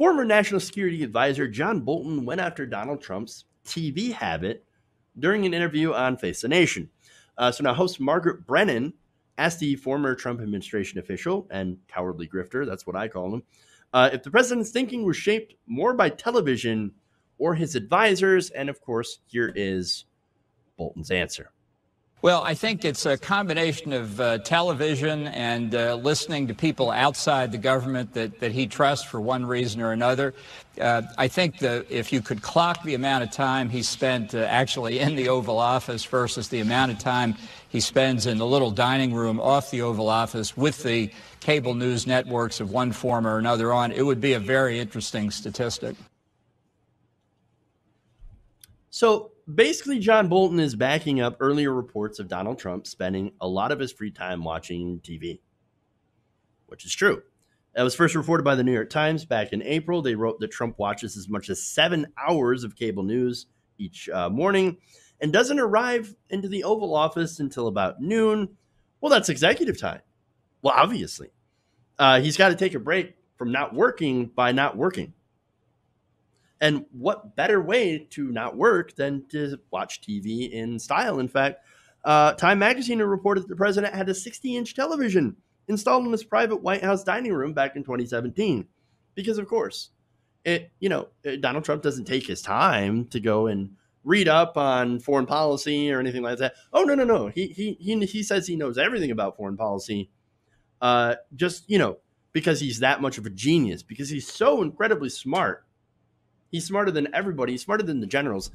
Former National Security Advisor John Bolton went after Donald Trump's TV habit during an interview on Face the Nation. So now host Margaret Brennan asked the former Trump administration official and cowardly grifter, that's what I call him, if the president's thinking was shaped more by television or his advisors. And of course, here is Bolton's answer. Well, I think it's a combination of television and listening to people outside the government that he trusts for one reason or another. I think if you could clock the amount of time he spent actually in the Oval Office versus the amount of time he spends in the little dining room off the Oval Office with the cable news networks of one form or another on, it would be a very interesting statistic. So basically, John Bolton is backing up earlier reports of Donald Trump spending a lot of his free time watching TV, which is true. That was first reported by the New York Times back in April. They wrote that Trump watches as much as 7 hours of cable news each morning and doesn't arrive into the Oval Office until about noon. Well, that's executive time. Well, obviously. He's got to take a break from not working by not working. And what better way to not work than to watch TV in style? In fact, Time Magazine reported that the president had a 60-inch television installed in his private White House dining room back in 2017. Because, of course, Donald Trump doesn't take his time to go and read up on foreign policy or anything like that. Oh, no. He says he knows everything about foreign policy because he's that much of a genius, because he's so incredibly smart. He's smarter than everybody. He's smarter than the generals.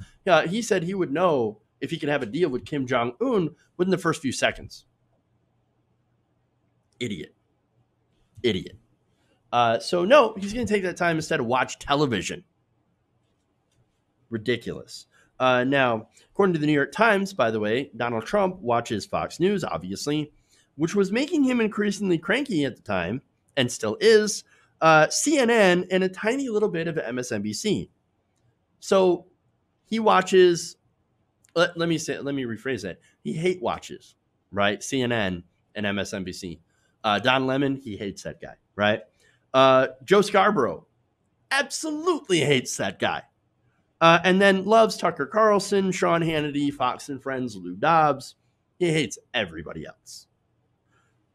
He said he would know if he could have a deal with Kim Jong-un within the first few seconds. Idiot. So no, he's going to take that time instead of watch television. Ridiculous. Now, according to the New York Times, by the way, Donald Trump watches Fox News, obviously, which was making him increasingly cranky at the time, and still is, CNN, and a tiny little bit of MSNBC. So he watches, let me rephrase that. He hate watches, right? CNN and MSNBC. Don Lemon, he hates that guy, right? Joe Scarborough absolutely hates that guy. And then loves Tucker Carlson, Sean Hannity, Fox and Friends, Lou Dobbs. He hates everybody else.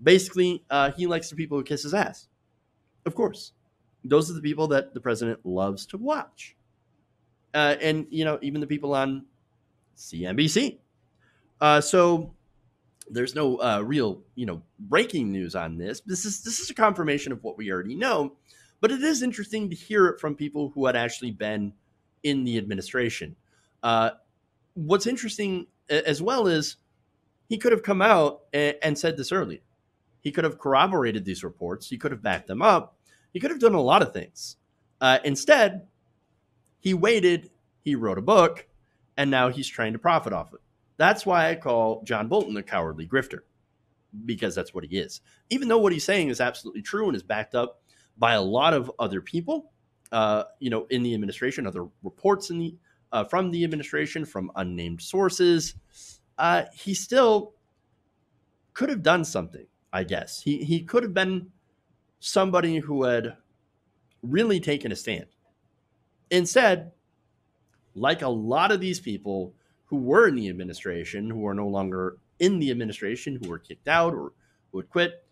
Basically, he likes the people who kiss his ass. Of course. Those are the people that the president loves to watch. And, even the people on CNBC. So there's no real, breaking news on this. This is a confirmation of what we already know. But it is interesting to hear it from people who had actually been in the administration. What's interesting as well is he could have come out and said this earlier. He could have corroborated these reports. He could have backed them up. He could have done a lot of things. Instead, he waited, he wrote a book, and now he's trying to profit off it. That's why I call John Bolton a cowardly grifter, because that's what he is. Even though what he's saying is absolutely true and is backed up by a lot of other people, in the administration, other reports from the administration, from unnamed sources, he still could have done something. I guess he could have been somebody who had really taken a stand. Instead, like a lot of these people who were in the administration, who are no longer in the administration, who were kicked out or who had quit,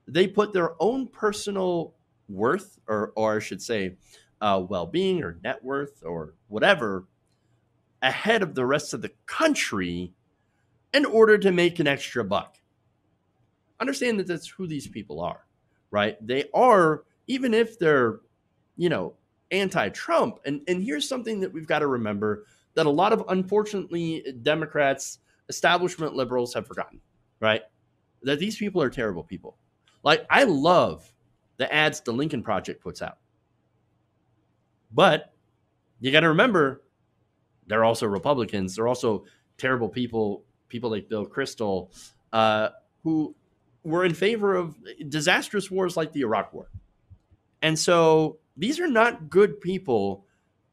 they put their own personal worth, or I should say, well-being or net worth or whatever, ahead of the rest of the country in order to make an extra buck. Understand that that's who these people are, right? They are, even if they're, anti-Trump. And here's something that we've got to remember that a lot of, unfortunately, Democrats, establishment liberals have forgotten, right? That these people are terrible people. Like, I love the ads the Lincoln Project puts out. But you got to remember, they're also Republicans. They're also terrible people like Bill Kristol, who were in favor of disastrous wars like the Iraq War. And so these are not good people,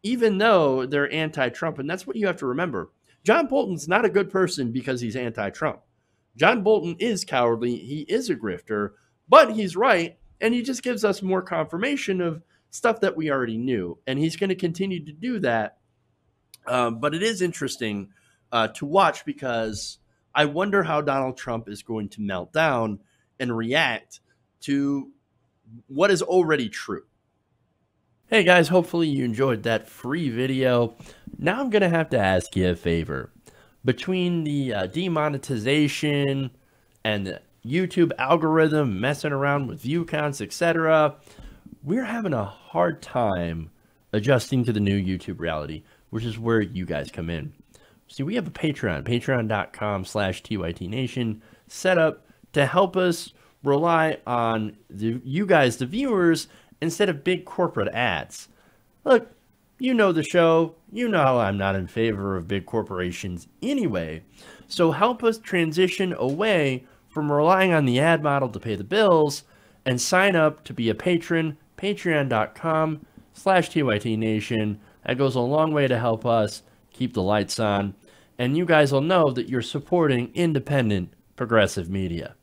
even though they're anti-Trump. And that's what you have to remember. John Bolton's not a good person because he's anti-Trump. John Bolton is cowardly. He is a grifter, but he's right. And he just gives us more confirmation of stuff that we already knew. And he's going to continue to do that. But it is interesting to watch, because I wonder how Donald Trump is going to melt down and react to what is already true. Hey guys, hopefully you enjoyed that free video. Now I'm going to have to ask you a favor. Between the demonetization and the YouTube algorithm messing around with view counts, etc., we're having a hard time adjusting to the new YouTube reality, which is where you guys come in. See, we have a Patreon, patreon.com/TYTNation, set up to help us rely on you guys, the viewers, instead of big corporate ads. Look, you know the show. You know I'm not in favor of big corporations anyway. So help us transition away from relying on the ad model to pay the bills, and sign up to be a patron, patreon.com/TYTNation. That goes a long way to help us keep the lights on. And you guys will know that you're supporting independent, progressive media.